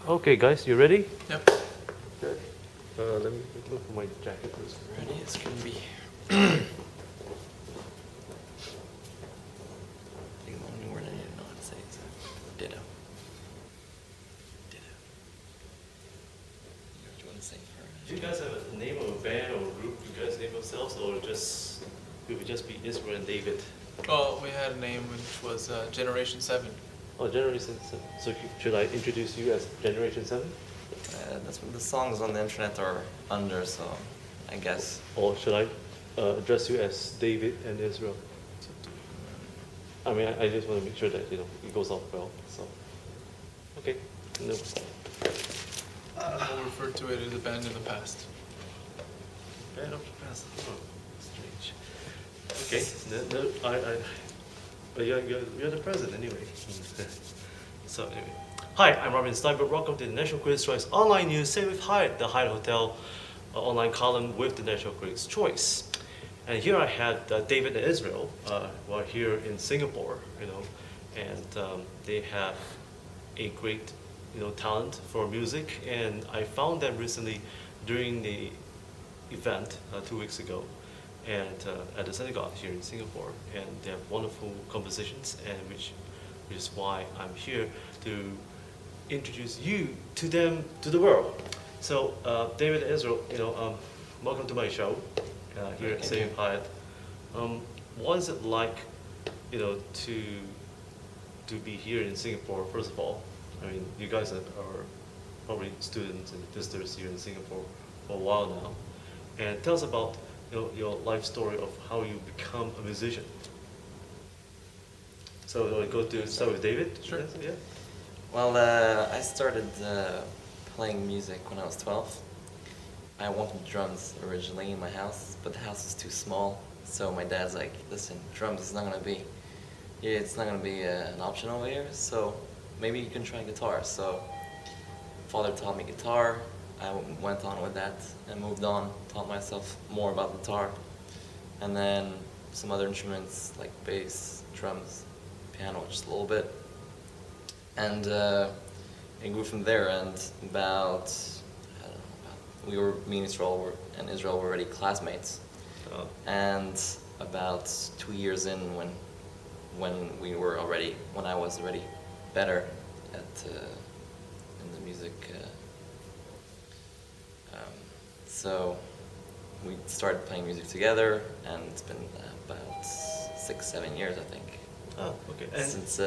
Okay, guys, you ready? Yep. Good. Let me look for my jacket first. Ready? It's gonna be. The only word I need to know how to say is ditto. Ditto. What do you want to say first? Do you guys have a name of a band or group you guys name yourselves, or just it would just be Yisroel and David? Well, we had a name which was Generation 7. Oh, Generation 7. So should I introduce you as Generation 7? That's what the songs on the internet are under, so I guess. Or should I address you as David and Israel? I mean, I just want to make sure that, it goes off well, so. Okay. No. We'll refer to it as a band in the past. Band of the past. Oh, strange. Okay. But you're the present anyway. So anyway. Hi, I'm Robin Stienberg. Welcome to the National Critics' Choice Online News. Stay with Hyatt, the Hyatt Hotel online column with the National Critics' Choice. And here I had David and Israel, who are here in Singapore, and they have a great, talent for music. And I found them recently during the event 2 weeks ago, and at the synagogue here in Singapore. And they have wonderful compositions, and which is why I'm here to introduce you to them, to the world. So David and Israel, welcome to my show here at Save Hyatt. What is it like, to be here in Singapore? First of all, I mean, you guys are probably students and visitors here in Singapore for a while now, and tell us about your life story of how you become a musician. So start with David. Sure. Yeah. Well, I started playing music when I was 12. I wanted drums originally in my house, but the house is too small. So my dad's like, listen, drums is not gonna be, it's not gonna be an option over here. So maybe you can try guitar. So father taught me guitar. I went on with that and moved on, taught myself more about guitar. And then some other instruments like bass, drums, piano, just a little bit. And it grew from there, and me and Israel were already classmates. Oh. And about 2 years in, when I was already better at in the music, so we started playing music together, and it's been about 6-7 years, I think. Oh, okay. And Since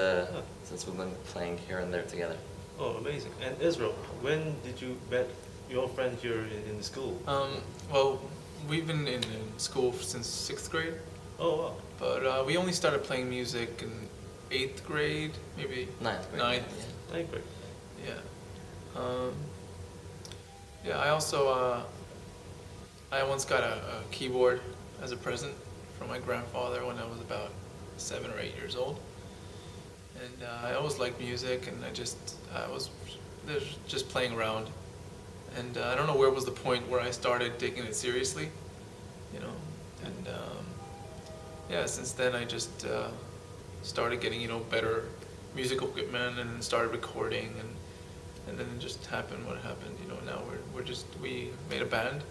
we've been playing here and there together. Oh, amazing. And Israel, when did you met your friend here in the school? Well, we've been in school since 6th grade. Oh, wow. But we only started playing music in 8th grade, maybe. 9th grade. 9th. Yeah. 9th grade. Yeah. Yeah, I also, I once got a keyboard as a present from my grandfather when I was about 7 or 8 years old. And I always liked music, and I was just playing around. And I don't know where was the point where I started taking it seriously, And yeah, since then I just started getting, better musical equipment, and started recording, and then it just happened what happened. Now we made a band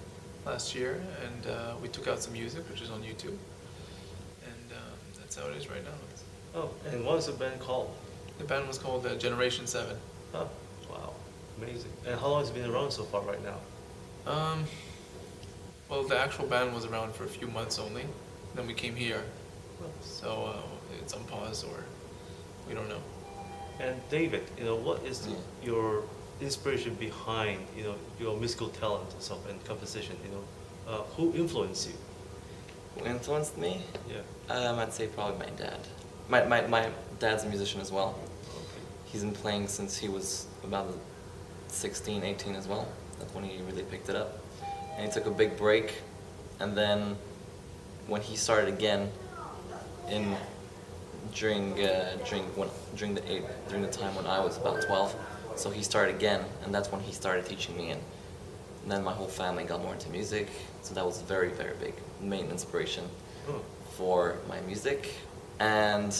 last year, and we took out some music, which is on YouTube, and that's how it is right now. Oh, and what was the band called? The band was called Generation 7. Oh, wow. Amazing. And how long has it been around so far right now? Well, the actual band was around for a few months only. Then we came here. So it's on pause, or we don't know. And David, what is your inspiration behind, your musical talent and composition? Who influenced you? Who influenced me? Yeah. I'd say probably my dad. My dad's a musician as well. Okay. He's been playing since he was about 16, 18 as well. That's when he really picked it up. And he took a big break, and then when he started again during the time when I was about 12, so he started again, and that's when he started teaching me, and then my whole family got more into music. So that was a very, very big main inspiration for my music. And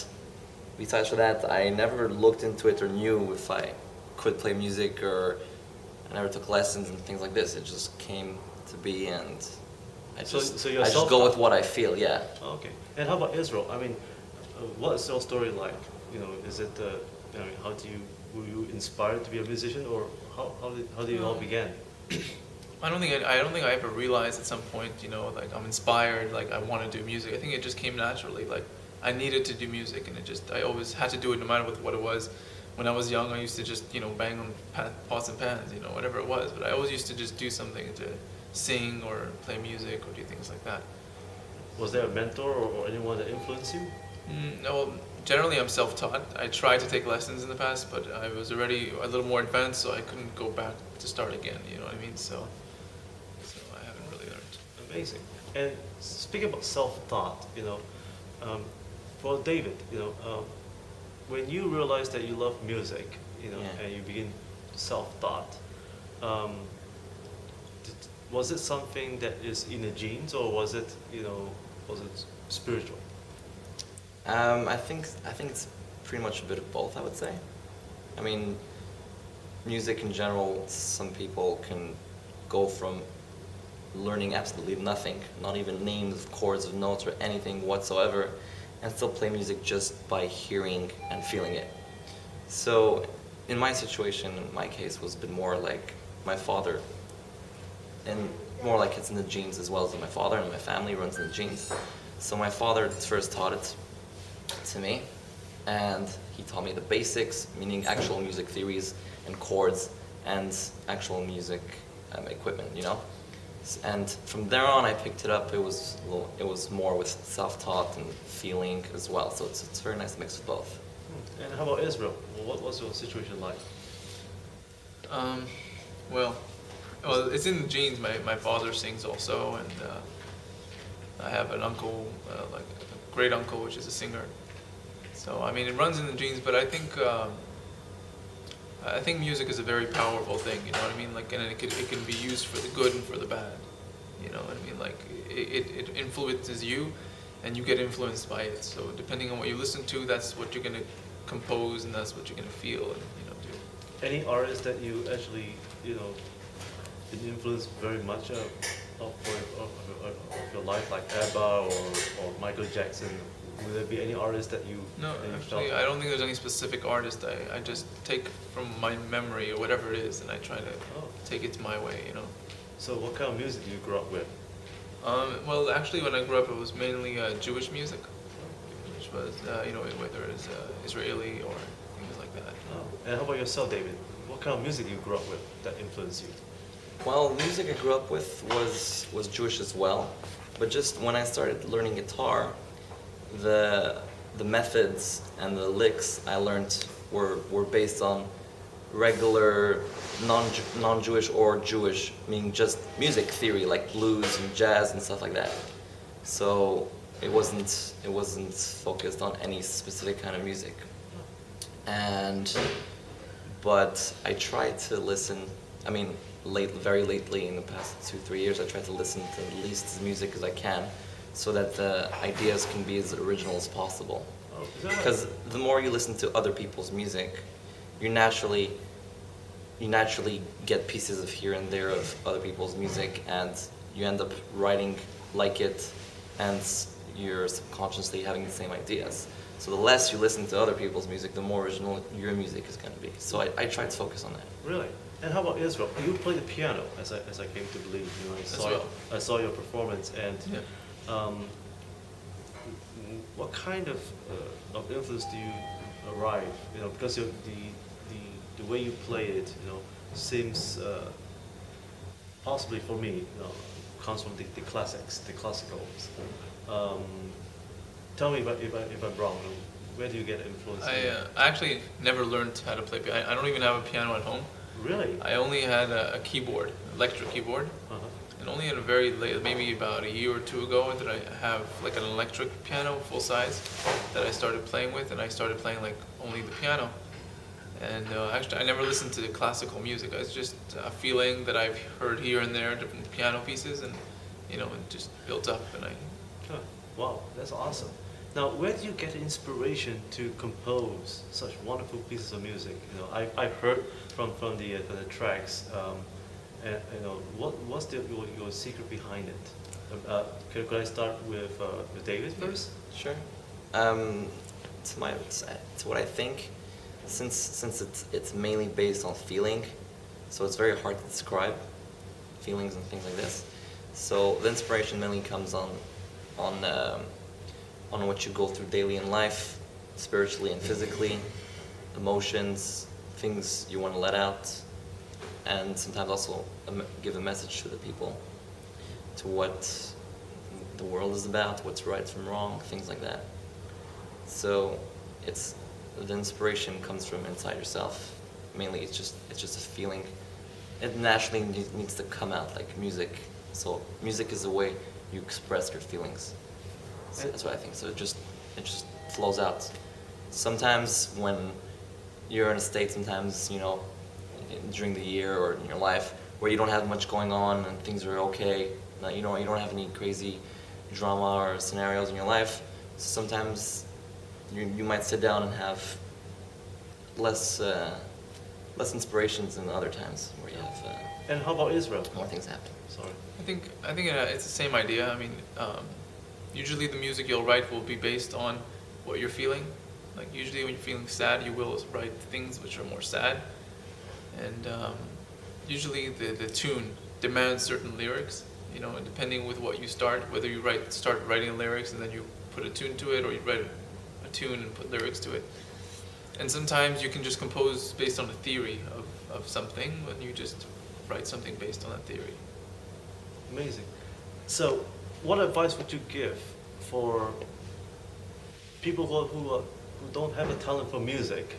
besides for that, I never looked into it or knew if I could play music, or I never took lessons and things like this. It just came to be, and I So- just so you're I just go with what I feel. Yeah. Okay. And how about Israel? I mean, what is your story like? You know, is it, I mean, were you inspired to be a musician, or how did it all began? I don't think I ever realized at some point, you know, like I'm inspired, like I want to do music. I think it just came naturally. Like I needed to do music, and I always had to do it no matter what it was. When I was young, I used to just, you know, bang on pots and pans, you know, whatever it was. But I always used to just do something, to sing or play music or do things like that. Was there a mentor or anyone that influenced you? No, generally I'm self-taught. I tried to take lessons in the past, but I was already a little more advanced, so I couldn't go back to start again. You know what I mean? So I haven't really learned. Amazing. And speaking about self-taught, you know, for David, you know, when you realize that you love music, you know, Yeah. and you begin self-taught, was it something that is in the genes, or was it, you know, was it spiritual? I think it's pretty much a bit of both, I would say. I mean, music in general, some people can go from learning absolutely nothing, not even names of chords of notes or anything whatsoever, and still play music just by hearing and feeling it. So in my situation, in my case, was a bit more like my father, and more like it's in the genes as well as my father, and my family runs in the genes. So my father first taught it to me, and he taught me the basics, meaning actual music theories and chords and actual music equipment, you know. And from there on, I picked it up. It was more with self-taught and feeling as well. So it's a very nice mix of both. And how about Israel? Well, what was your situation like? Well, it's in the genes. My father sings also, and I have an uncle, like a great uncle, which is a singer. So I mean, it runs in the genes. But I think music is a very powerful thing. You know what I mean? Like, and it can be used for the good and for the bad. You know what I mean? Like, it influences you, and you get influenced by it. So depending on what you listen to, that's what you're gonna compose, and that's what you're gonna feel, and do. Any artist that you actually, you know, been influenced very much of your life, like ABBA or Michael Jackson? Would there be any artist that you? No, that you actually, felt- I don't think there's any specific artist. I just take from my memory or whatever it is, and I try to Oh. take it my way, you know. So what kind of music do you grow up with? Well, actually, when I grew up, it was mainly Jewish music, which was, you know, whether it's Israeli or things like that. Oh. And how about yourself, David? What kind of music you grew up with that influenced you? Well, the music I grew up with was Jewish as well, but just when I started learning guitar, the methods and the licks I learned were based on regular non-Jewish or Jewish, meaning just music theory like blues and jazz and stuff like that. So it wasn't focused on any specific kind of music. But I tried to listen. I mean, very lately in the past 2-3 years, I tried to listen to at least as music as I can, so that the ideas can be as original as possible. Oh, is that right? Because the more you listen to other people's music, you naturally get pieces of here and there of other people's music, and you end up writing like it, and you're subconsciously having the same ideas. So the less you listen to other people's music, the more original your music is going to be. So I try to focus on that. Really? And how about Israel? You play the piano, as I came to believe. You know, I saw your performance, and Yeah. what kind of influence do you arrive? You know, because the way you play it, you know, seems possibly for me, you know, comes from the classics, the classicals. Tell me if I'm wrong. Where do you get influence? I actually never learned how to play piano. I don't even have a piano at home. Really? I only had a keyboard, electric keyboard. Uh-huh. And only at a very late, maybe about a year or two ago, did I have like an electric piano, full size, that I started playing with, and I started playing like only the piano. And actually, I never listened to classical music. It's just a feeling that I've heard here and there, different piano pieces, and you know, it just built up, and I. Huh. Wow, that's awesome. Now, where do you get inspiration to compose such wonderful pieces of music? I've heard from the tracks, and what's your secret behind it? Could I start with David first? Sure. To what I think, since it's mainly based on feeling, so it's very hard to describe feelings and things like this. So the inspiration mainly comes on what you go through daily in life, spiritually and physically, emotions, things you want to let out, and sometimes also give a message to the people, to what the world is about, what's right from wrong, things like that. So the inspiration comes from inside yourself. Mainly, it's just a feeling. It naturally needs to come out like music. So music is the way you express your feelings. So that's what I think. So it just flows out. Sometimes when you're in a state, sometimes during the year or in your life where you don't have much going on and things are okay, you don't have any crazy drama or scenarios in your life. So sometimes you might sit down and have less inspirations than other times where you have And how about Israel? more things happen. Sorry. I think it's the same idea. I mean, usually the music you'll write will be based on what you're feeling. Like usually when you're feeling sad, you will write things which are more sad, and usually the tune demands certain lyrics. And depending with what you start, whether you start writing lyrics and then you put a tune to it, or you write a tune and put lyrics to it. And sometimes you can just compose based on a theory of something, and you just write something based on that theory. Amazing. So, what advice would you give for people who don't have a talent for music,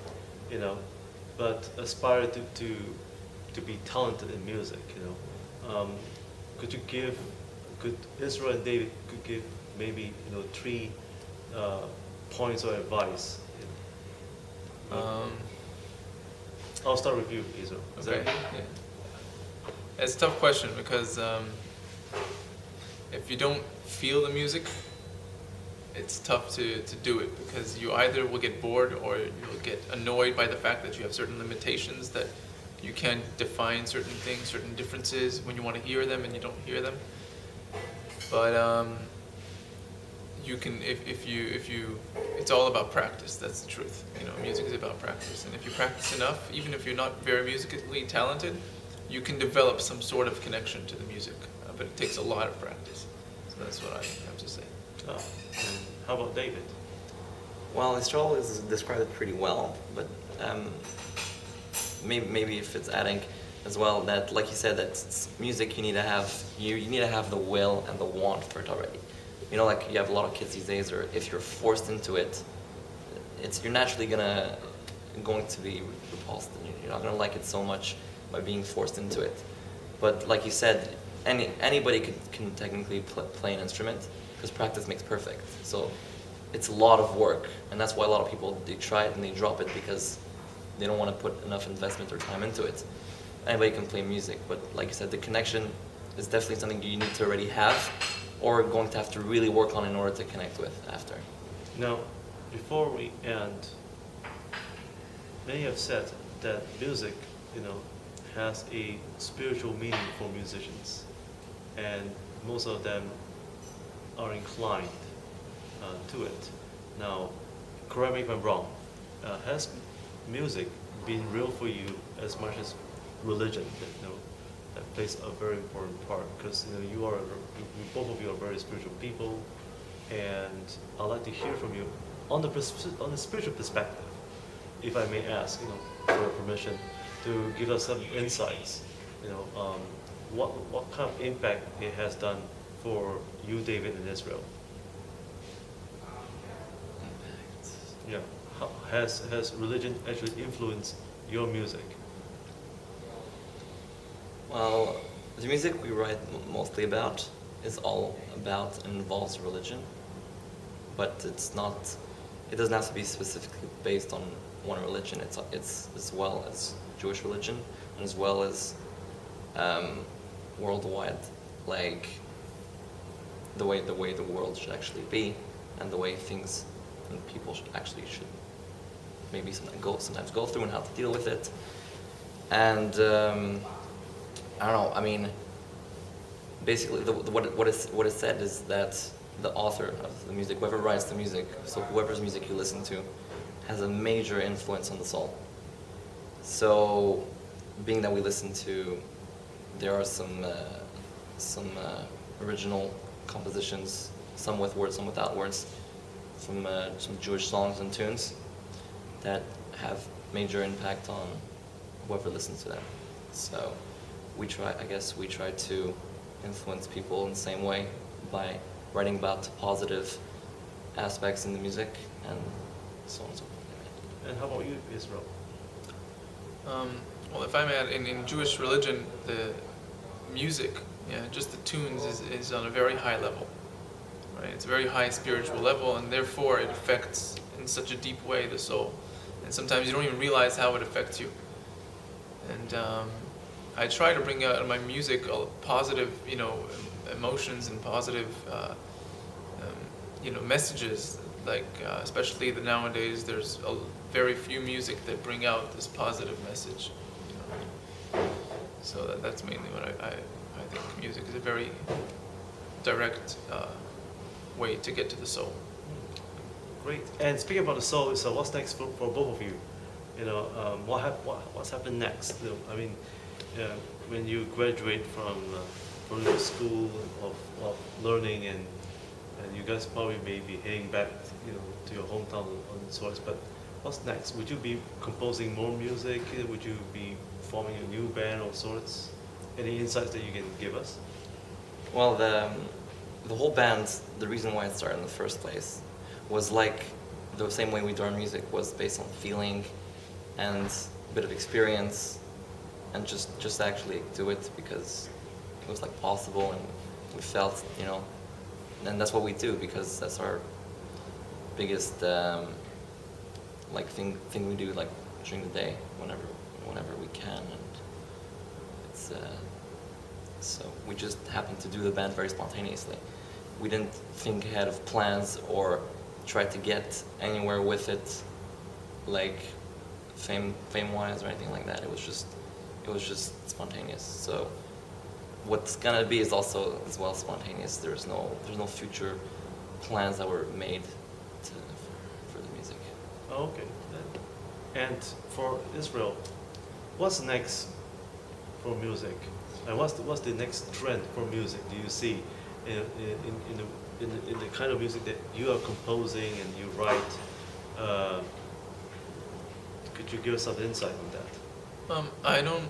but aspire to be talented in music? Could Israel and David could give maybe 3 points of advice? I'll start with you, Israel. Is that Okay. okay? Yeah. It's a tough question because if you don't feel the music, it's tough to do it, because you either will get bored or you'll get annoyed by the fact that you have certain limitations, that you can't define certain things, certain differences when you want to hear them and you don't hear them. But you can, if you, it's all about practice. That's the truth. Music is about practice, and if you practice enough, even if you're not very musically talented, you can develop some sort of connection to the music. But it takes a lot of practice. So that's what I have to say. And how about David? Well, Yisroel has described it pretty well, but maybe if it's adding as well that, like you said, that music you need to have the will and the want for it already. Like you have a lot of kids these days, or if you're forced into it, you're naturally going to be repulsed, and you're not gonna like it so much by being forced into it. But like you said, anybody can technically play an instrument, because practice makes perfect. So it's a lot of work, and that's why a lot of people, they try it and they drop it because they don't want to put enough investment or time into it. Anybody can play music, but like you said, the connection is definitely something you need to already have, or going to have to really work on in order to connect with after. Now, before we end, many have said that music, has a spiritual meaning for musicians, and most of them are inclined to it. Now, correct me if I'm wrong. Has music been real for you as much as religion? That plays a very important part, because both of you are very spiritual people, and I'd like to hear from you on the spiritual perspective, if I may ask, for permission to give us some insights. What kind of impact it has done for you, David, and Israel? Impact. Yeah. How has religion actually influenced your music? Well, the music we write mostly about is all about and involves religion, but it doesn't have to be specifically based on one religion. It's as well as Jewish religion, and as well as worldwide, like the way the world should actually be. and the way things and people should maybe sometimes go through and how to deal with it. And I don't know. I mean, basically, what is said is that the author of the music, whoever writes the music, so whoever's music you listen to, has a major influence on the soul. So, being that we listen to, there are some original compositions, some with words, some without words, from some Jewish songs and tunes that have major impact on whoever listens to them. So we try to influence people in the same way by writing about positive aspects in the music and so on and so forth. And how about you, Yisroel? Well, if I may add, in Jewish religion, the music, just the tunes is on a very high level, right? It's a very high spiritual level, and therefore it affects in such a deep way the soul. And sometimes you don't even realize how it affects you. And I try to bring out in my music positive, emotions and positive, messages. Like especially nowadays, there's very few music that bring out this positive message. So that's mainly what I think music is a very direct way to get to the soul. Great. And speaking about the soul, so what's next for both of you? What's happened next? I mean, when you graduate from your school of learning, and you guys probably may be heading back, to your hometown on sorts. But what's next? Would you be composing more music? Would you be forming a new band of sorts? Any insights that you can give us? Well, the whole band, the reason why it started in the first place was like the same way we do our music, was based on feeling and a bit of experience, and just actually do it because it was like possible, and we felt, and that's what we do, because that's our biggest like thing we do, like during the day, whenever we can, and it's so we just happened to do the band very spontaneously. We didn't think ahead of plans or try to get anywhere with it, like fame-wise or anything like that. It was just spontaneous. So what's gonna be is also as well spontaneous. There's no future plans that were made for the music. Oh, okay. And for Yisroel, what's next for music? And what's the next trend for music do you see in the kind of music that you are composing and you write? Could you give us some insight on that? I don't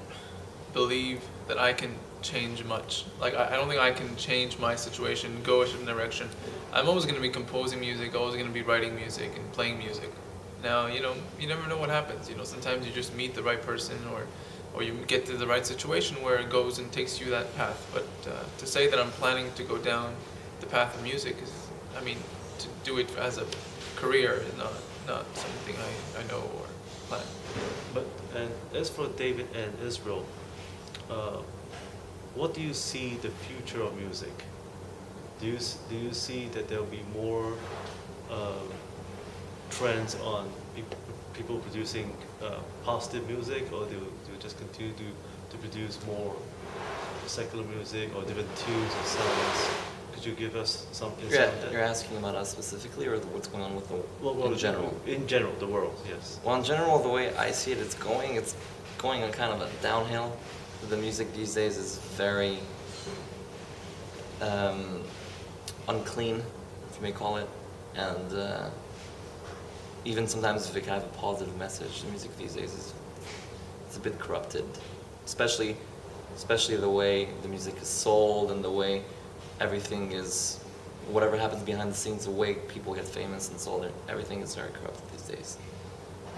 believe that I can change much. Like, I don't think I can change my situation, go a certain direction. I'm always going to be composing music, always going to be writing music and playing music. Now, you never know what happens. Sometimes you just meet the right person, or you get to the right situation where it goes and takes you that path. But to say that I'm planning to go down the path of music is, to do it as a career is not something I know or plan. But and as for David and Yisroel, what do you see the future of music? Do you see that there will be more trends on people producing positive music, or do you just continue to produce more secular music or different tunes and sounds? Could you give us some insight on that? You're asking about us specifically, or what's going on with in general? In general, the world, yes. Well, in general, the way I see it, it's going on kind of a downhill. The music these days is very unclean, if you may call it, and even sometimes if it can have a positive message, the music these days is a bit corrupted, especially the way the music is sold and the way everything is, whatever happens behind the scenes, the way people get famous and sold, everything is very corrupted these days.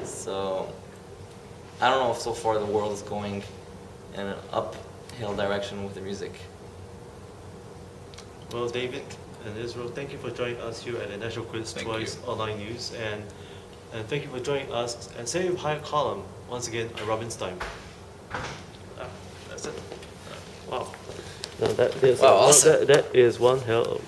So I don't know if so far the world is going in an uphill direction with the music. Well, David and Yisroel, thank you for joining us here at the National Critics' Choice Online News, and thank you for joining us and Say with Hyatt column. Once again, I'm Robin Stein. That's it. Wow. No, that is awesome. That is one hell of good.